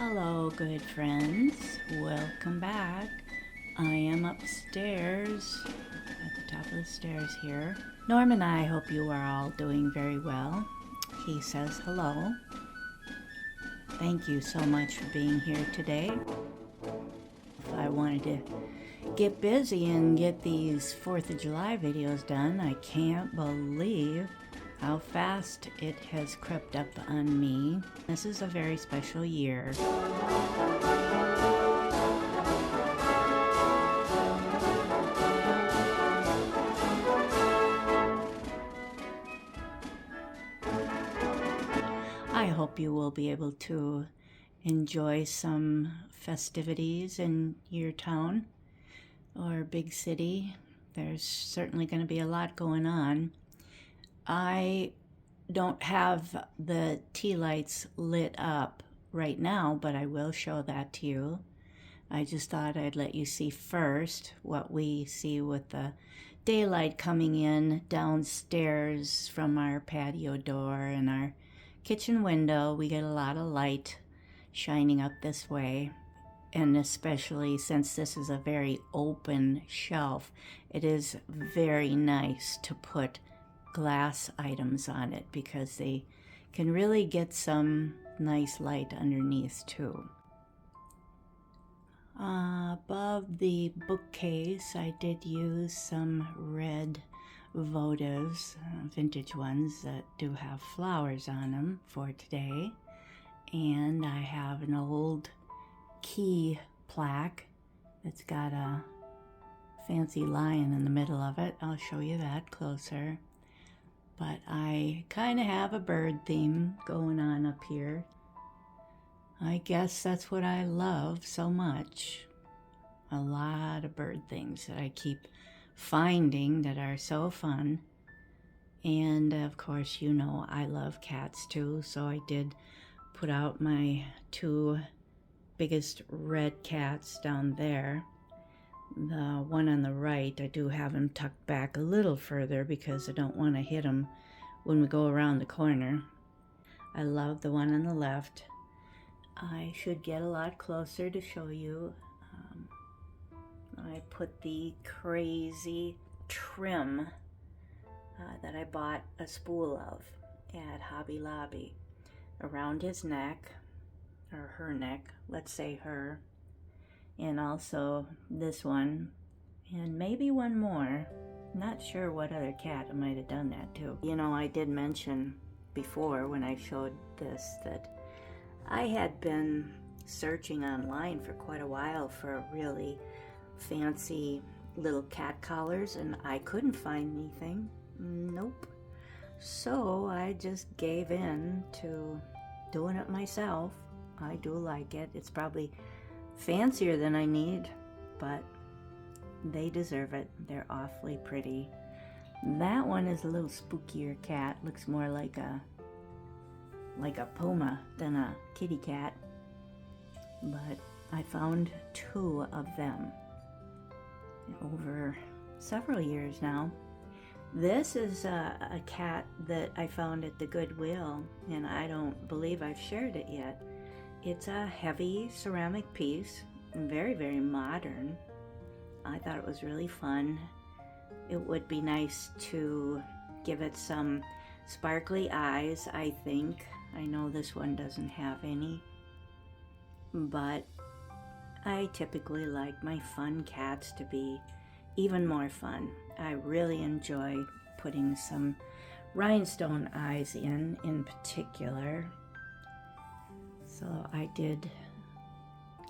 Hello, good friends. Welcome back. I am upstairs at the top of the stairs here. Norm and I hope you are all doing very well. He says hello. Thank you so much for being here today. I wanted to get busy and get these 4th of July videos done. I can't believe how fast it has crept up on me. This is a very special year. I hope you will be able to enjoy some festivities in your town or big city. There's certainly going to be a lot going on. I don't have the tea lights lit up right now, but I will show that to you. I just thought I'd let you see first what we see with the daylight coming in downstairs from our patio door and our kitchen window. We get a lot of light shining up this way, and especially since this is a very open shelf, it is very nice to put glass items on it because they can really get some nice light underneath too. Above the bookcase, I did use some red votives, vintage ones that do have flowers on them for today. And I have an old key plaque that's got a fancy lion in the middle of it. I'll show you that closer. But I kind of have a bird theme going on up here. I guess that's what I love so much. A lot of bird things that I keep finding that are so fun. And of course, you know, I love cats too, so I did put out my 2 biggest red cats down there. The one on the right, I do have him tucked back a little further because I don't want to hit him when we go around the corner. I love the one on the left. I should get a lot closer to show you. I put the crazy trim that I bought a spool of at Hobby Lobby around his neck, or her neck, let's say her, and also this one, and maybe one more. Not sure what other cat I might have done that to. You know, I did mention before when I showed this that I had been searching online for quite a while for really fancy little cat collars, and I couldn't find anything. Nope. So I just gave in to doing it myself. I do like it. It's probably fancier than I need, but they deserve it. They're awfully pretty. That one is a little spookier cat. Looks more like a puma than a kitty cat. But I found 2 of them over several years now. This is a cat that I found at the Goodwill, and I don't believe I've shared it yet. It's a heavy ceramic piece, and very, very modern. I thought it was really fun. It would be nice to give it some sparkly eyes, I think. I know this one doesn't have any, but I typically like my fun cats to be even more fun. I really enjoy putting some rhinestone eyes in particular. So I did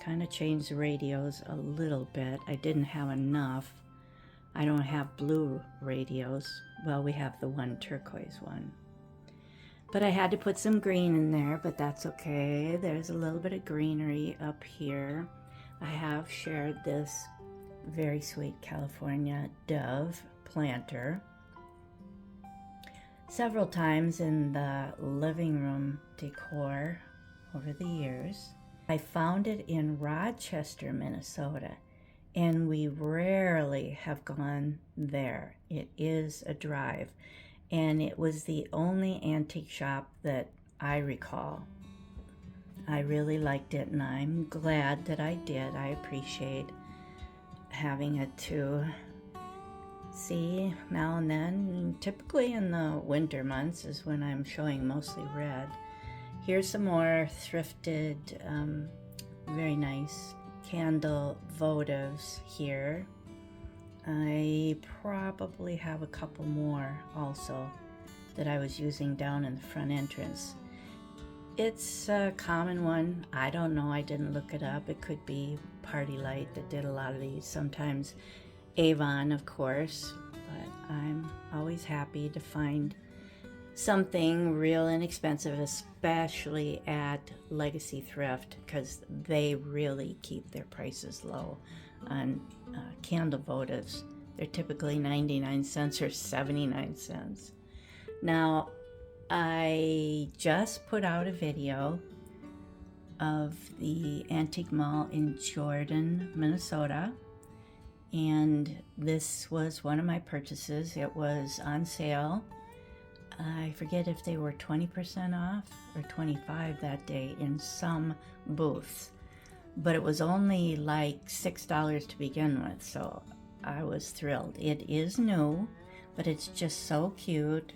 kind of change the radios a little bit. I didn't have enough. I don't have blue radios. Well, we have the one turquoise one. But I had to put some green in there, but that's okay. There's a little bit of greenery up here. I have shared this very sweet California dove planter several times in the living room decor over the years. I found it in Rochester, Minnesota, and we rarely have gone there. It is a drive, and it was the only antique shop that I recall. I really liked it, and I'm glad that I did. I appreciate having it to see now and then. Typically in the winter months is when I'm showing mostly red. Here's some more thrifted, very nice candle votives here. I probably have a couple more also that I was using down in the front entrance. It's a common one. I don't know. I didn't look it up. It could be Party Light that did a lot of these. Sometimes Avon, of course. But I'm always happy to find something real inexpensive, especially at Legacy Thrift, because they really keep their prices low on candle votives. They're typically 99 cents or 79 cents. Now, I just put out a video of the Antique Mall in Jordan, Minnesota, and this was one of my purchases. It was on sale. I forget if they were 20% off or 25% that day in some booths, but it was only like $6 to begin with, so I was thrilled. It is new, but it's just so cute.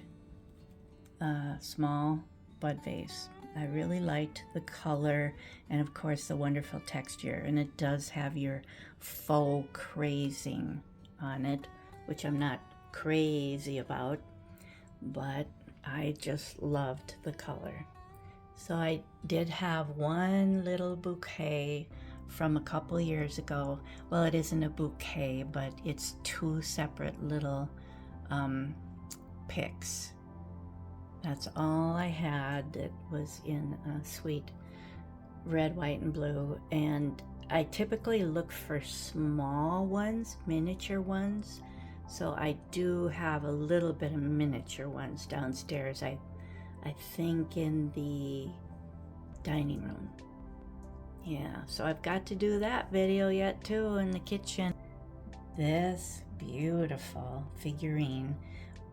Small bud vase. I really liked the color and of course the wonderful texture, and it does have your faux crazing on it, which I'm not crazy about, but I just loved the color. So I did have one little bouquet from a couple years ago. Well, it isn't a bouquet, but it's two separate little picks. That's all I had that was in a sweet red, white, and blue. And I typically look for small ones, miniature ones. So I do have a little bit of miniature ones downstairs. I think in the dining room. Yeah, so I've got to do that video yet too in the kitchen. This beautiful figurine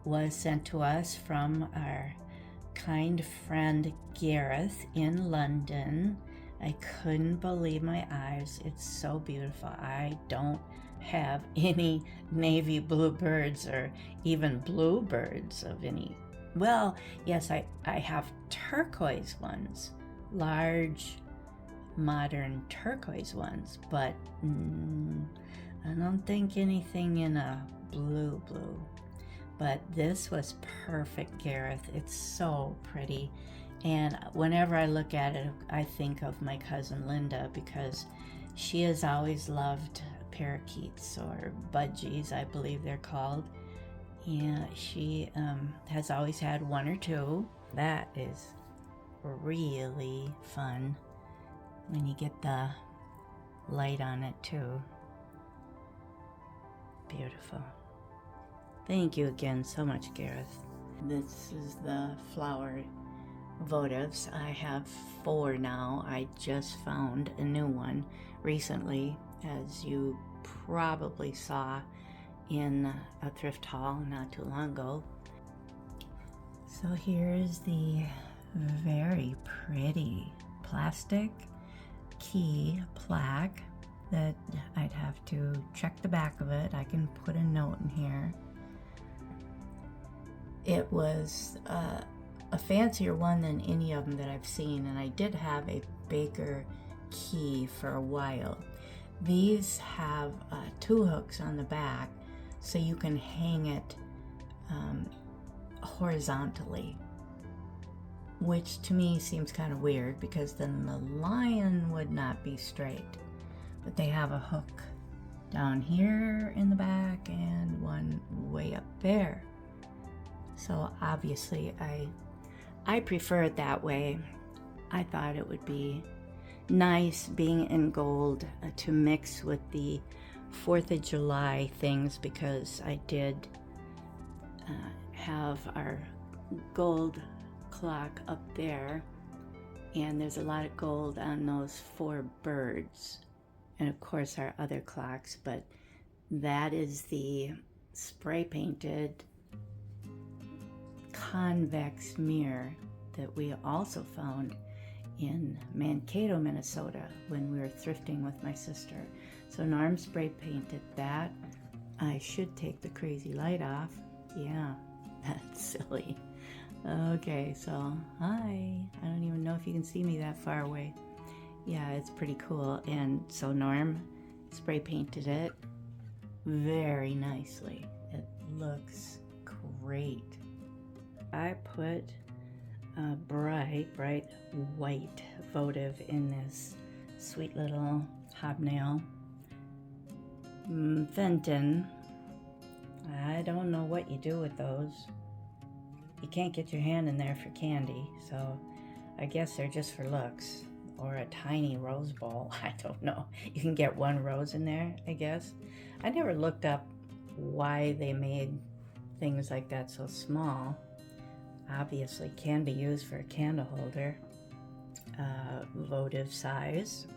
was sent to us from our kind friend Gareth in London. I couldn't believe my eyes. It's so beautiful. I don't have any navy blue birds or even blue birds of any. Well, yes, I have turquoise ones, large modern turquoise ones, but I don't think anything in a blue. But this was perfect, Gareth. It's so pretty. And whenever I look at it, I think of my cousin Linda, because she has always loved parakeets, or budgies, I believe they're called. Yeah, she has always had one or two. That is really fun when you get the light on it too. Beautiful. Thank you again so much, Gareth. This is the flower votives. I have 4 now. I just found a new one recently, as you probably saw in a thrift haul not too long ago. So here's the very pretty plastic key plaque that I'd have to check the back of it. I can put a note in here. It was a fancier one than any of them that I've seen, and I did have a Baker key for a while. These have 2 hooks on the back, so you can hang it horizontally, which to me seems kind of weird, because then the lion would not be straight. But they have a hook down here in the back and one way up there. So obviously I prefer it that way. I thought it would be nice being in gold to mix with the 4th of July things, because I did have our gold clock up there, and there's a lot of gold on those 4 birds, and of course our other clocks, but that is the spray painted convex mirror that we also found in Mankato, Minnesota, when we were thrifting with my sister. So Norm spray painted that. I should take the crazy light off. Yeah, that's silly. Okay, so hi. I don't even know if you can see me that far away. Yeah, it's pretty cool. And so Norm spray painted it very nicely. It looks great. I put a bright white votive in this sweet little hobnail. Fenton. I don't know what you do with those. You can't get your hand in there for candy, so I guess they're just for looks. Or a tiny rose bowl. I don't know. You can get one rose in there, I guess. I never looked up why they made things like that so small. Obviously can be used for a candle holder. Votive size.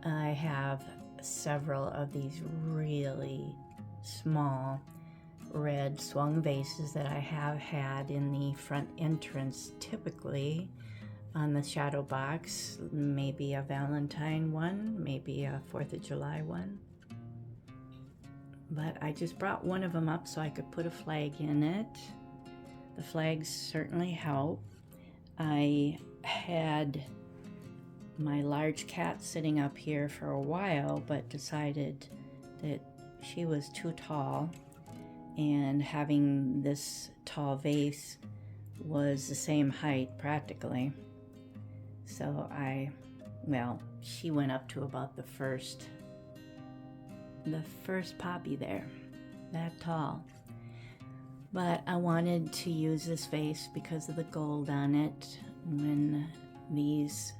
I have several of these really small red swung vases that I have had in the front entrance, typically on the shadow box. Maybe a Valentine one, maybe a 4th of July one. But I just brought one of them up so I could put a flag in it. The flags certainly help. I had my large cat sitting up here for a while, but decided that she was too tall, and having this tall vase was the same height practically. So she went up to about the first poppy there, that tall. But I wanted to use this vase because of the gold on it. When these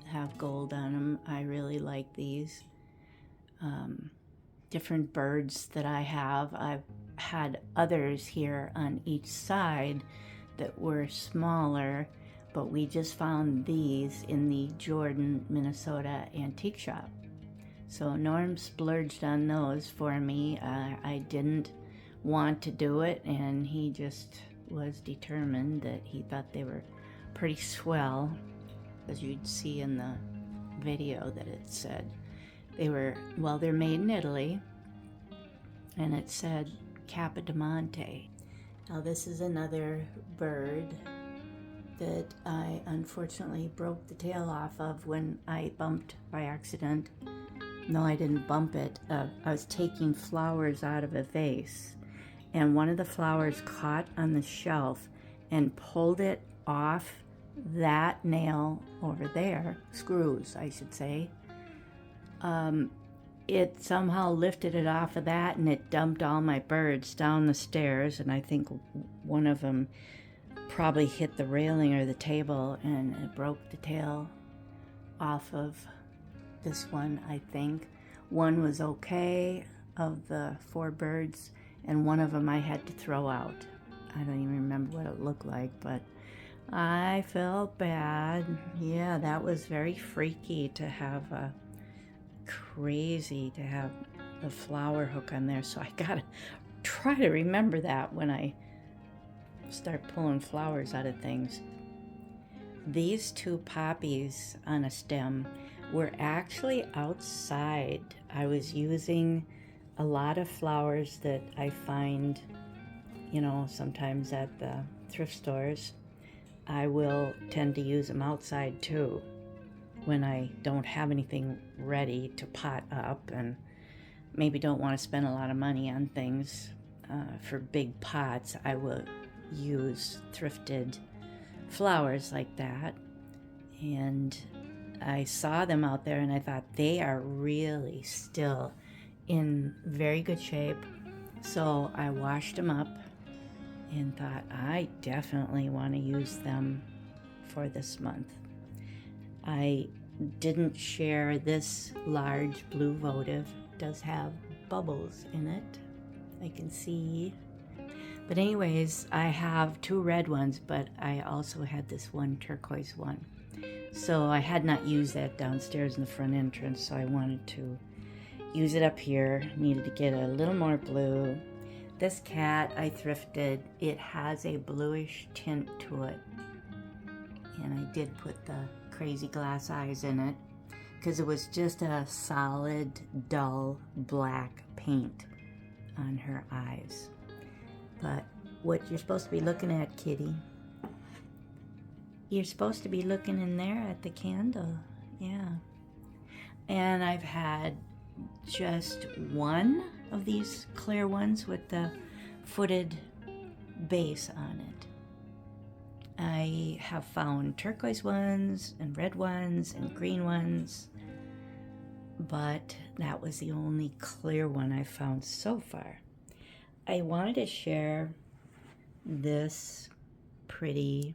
have gold on them, I really like these. Different birds that I have. I've had others here on each side that were smaller, but we just found these in the Jordan, Minnesota antique shop. So Norm splurged on those for me. I didn't want to do it, and he just was determined that he thought they were pretty swell, as you'd see in the video that it said. They're made in Italy, and it said Capodimonte. Now this is another bird that I unfortunately broke the tail off of when I bumped by accident. No, I didn't bump it. I was taking flowers out of a vase, and one of the flowers caught on the shelf and pulled it off that nail over there, screws I should say. It somehow lifted it off of that, and it dumped all my birds down the stairs, and I think one of them probably hit the railing or the table, and it broke the tail off of this one, I think. One was okay of the 4 birds, and one of them I had to throw out. I don't even remember what it looked like, but I felt bad. Yeah, that was very freaky to have the flower hook on there, so I gotta try to remember that when I start pulling flowers out of things. These 2 poppies on a stem were actually outside. I was using a lot of flowers that I find, sometimes at the thrift stores. I will tend to use them outside too when I don't have anything ready to pot up and maybe don't want to spend a lot of money on things. For big pots, I will use thrifted flowers like that. And I saw them out there and I thought they are really still in very good shape. So I washed them up and thought I definitely want to use them for this month. I didn't share this large blue votive. It does have bubbles in it, I can see. But anyways, I have 2 red ones, but I also had this one turquoise one. So I had not used that downstairs in the front entrance, so I wanted to use it up here. Needed to get a little more blue. This cat I thrifted, it has a bluish tint to it. And I did put the crazy glass eyes in it because it was just a solid, dull black paint on her eyes. But what you're supposed to be looking at, kitty, you're supposed to be looking in there at the candle. Yeah. And I've had just one of these clear ones with the footed base on it. I have found turquoise ones and red ones and green ones, but that was the only clear one I found so far. I wanted to share this pretty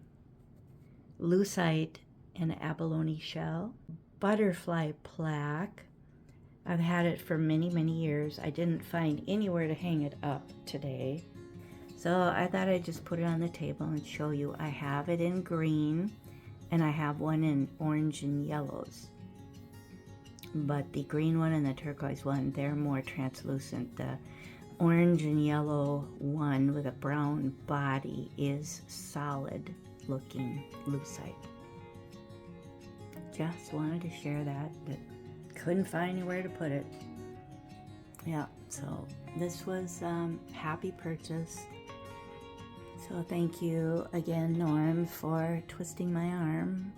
lucite and abalone shell butterfly plaque. I've had it for many, many years. I didn't find anywhere to hang it up today, so I thought I'd just put it on the table and show you. I have it in green and I have one in orange and yellows, but the green one and the turquoise one, they're more translucent. The orange and yellow one with a brown body is solid looking lucite. Just wanted to share that, but couldn't find anywhere to put it. Yeah, so this was happy purchase. So thank you again, Norm, for twisting my arm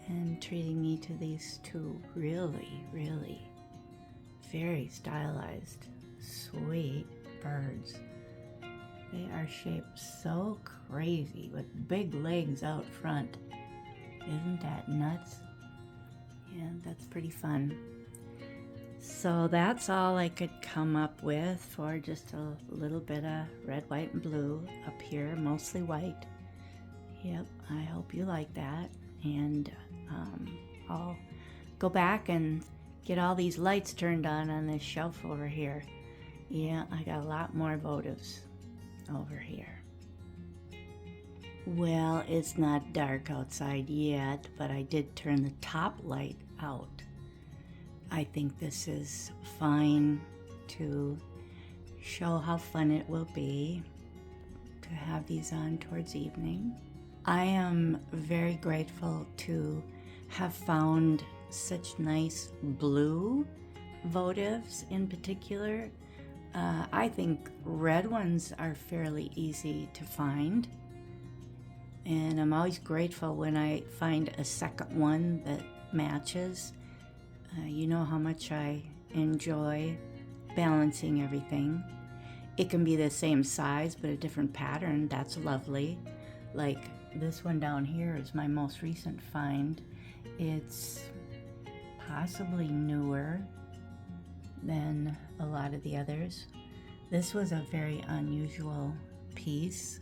and treating me to these two really, really very stylized, sweet birds. They are shaped so crazy with big legs out front. Isn't that nuts? Yeah, that's pretty fun. So that's all I could come up with for just a little bit of red, white, and blue up here, mostly white. Yep, I hope you like that. And I'll go back and get all these lights turned on this shelf over here. Yeah, I got a lot more votives over here. Well, it's not dark outside yet, but I did turn the top light out. I think this is fine to show how fun it will be to have these on towards evening. I am very grateful to have found such nice blue votives in particular. I think red ones are fairly easy to find. And I'm always grateful when I find a second one that matches. You know how much I enjoy balancing everything. It can be the same size but a different pattern. That's lovely. Like this one down here is my most recent find. It's possibly newer than a lot of the others. This was a very unusual piece.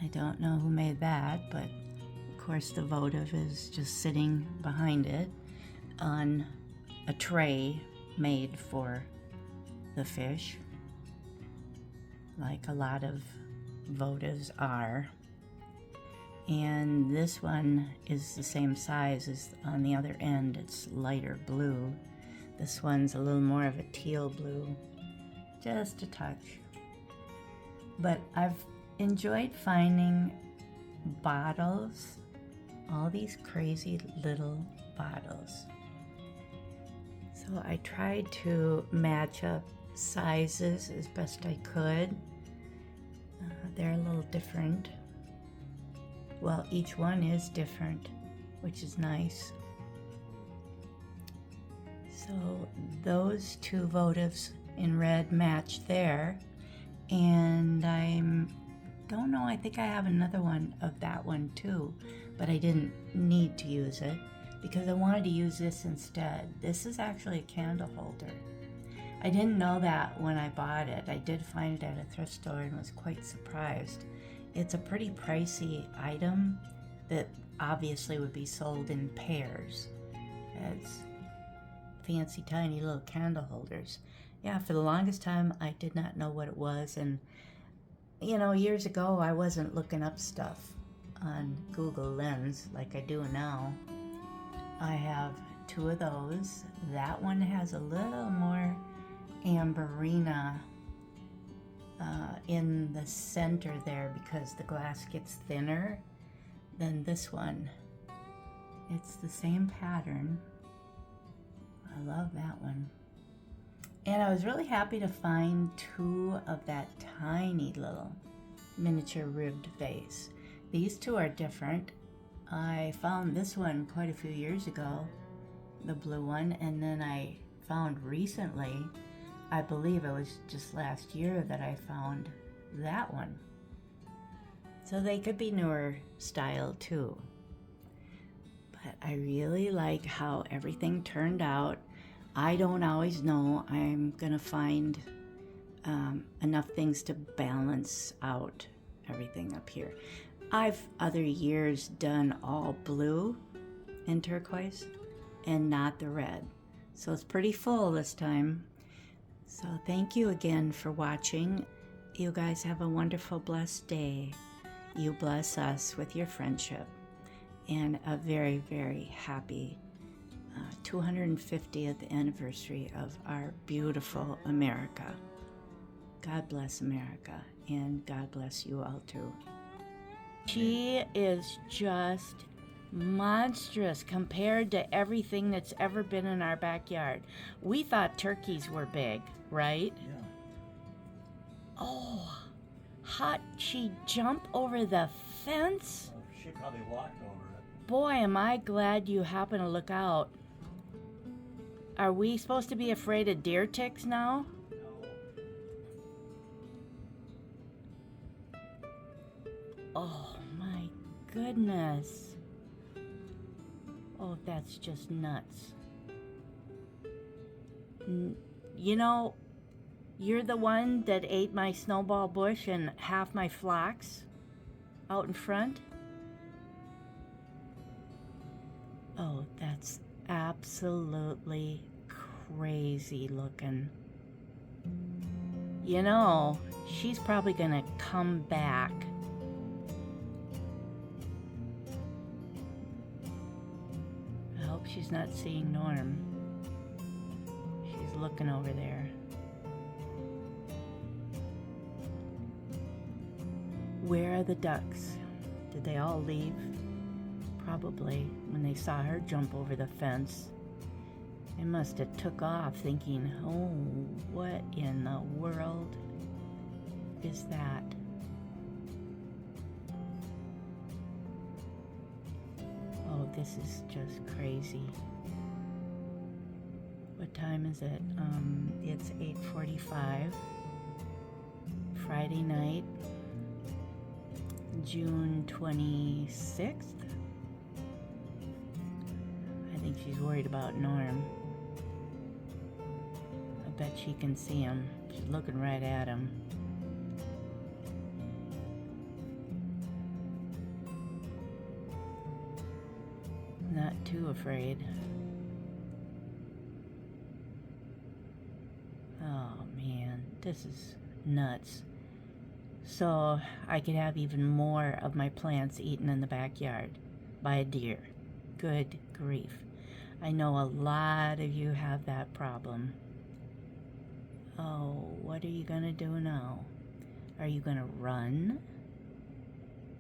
I don't know who made that, but of course the votive is just sitting behind it on a tray made for the fish, like a lot of votives are. And this one is the same size as on the other end. It's lighter blue. This one's a little more of a teal blue, just a touch. But I've enjoyed finding bottles, all these crazy little bottles. So I tried to match up sizes as best I could. They're a little different. Well, each one is different, which is nice. So those two votives in red match there. And don't know, I think I have another one of that one too, but I didn't need to use it because I wanted to use this instead. This is actually a candle holder. I didn't know that when I bought it. I did find it at a thrift store and was quite surprised. It's a pretty pricey item that obviously would be sold in pairs as fancy tiny little candle holders. Yeah, for the longest time I did not know what it was, and you know, years ago I wasn't looking up stuff on Google Lens like I do now. I have two of those. That one has a little more amberina in the center there because the glass gets thinner than this one. It's the same pattern. I love that one. And I was really happy to find 2 of that tiny little miniature ribbed vase. These 2 are different. I found this one quite a few years ago, the blue one, and then I found recently, I believe it was just last year that I found that one. So they could be newer style too. But I really like how everything turned out. I don't always know I'm gonna find enough things to balance out everything up here. I've other years done all blue and turquoise and not the red. So it's pretty full this time. So thank you again for watching. You guys have a wonderful, blessed day. You bless us with your friendship and a very, very happy 250th anniversary of our beautiful America. God bless America, and God bless you all too. She is just monstrous compared to everything that's ever been in our backyard. We thought turkeys were big, right? Yeah. Oh, how'd she jump over the fence? Well, she probably walked over it. Boy, am I glad you happened to look out. Are we supposed to be afraid of deer ticks now? No. Oh my goodness. Oh, that's just nuts. You know, you're the one that ate my snowball bush and half my flax out in front? Oh, that's absolutely crazy looking. You know, she's probably gonna come back. I hope she's not seeing Norm. She's looking over there. Where are the ducks? Did they all leave? Probably when they saw her jump over the fence. They must have took off thinking, oh, what in the world is that? Oh, this is just crazy. What time is it? It's 8:45. Friday night, June 26th. I think she's worried about Norm. I bet she can see him. She's looking right at him. Not too afraid. Oh man, this is nuts. So I could have even more of my plants eaten in the backyard by a deer. Good grief. I know a lot of you have that problem. Oh, what are you gonna do now? Are you gonna run?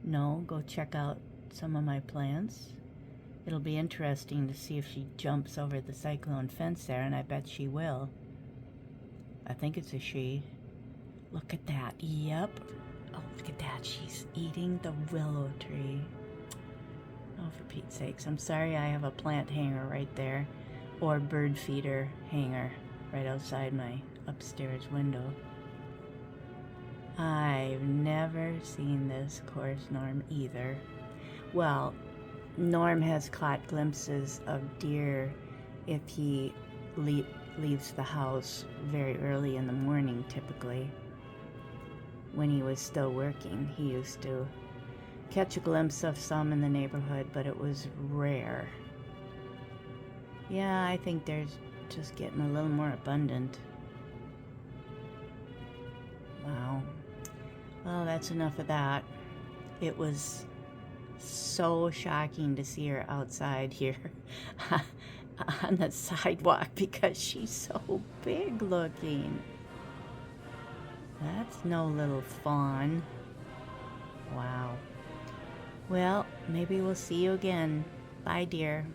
No, go check out some of my plants. It'll be interesting to see if she jumps over the cyclone fence there, and I bet she will. I think it's a she. Look at that. Yep. Oh, look at that. She's eating the willow tree. Oh, for Pete's sakes. I'm sorry I have a plant hanger right there. Or bird feeder hanger right outside my upstairs window. I've never seen this course, Norm, either. Well, Norm has caught glimpses of deer if he leaves the house very early in the morning, typically. When he was still working, he used to catch a glimpse of some in the neighborhood, but it was rare. Yeah, I think they're just getting a little more abundant. Wow. Well, that's enough of that. It was so shocking to see her outside here on the sidewalk because she's so big looking. That's no little fawn. Wow. Well, maybe we'll see you again Bye, dear.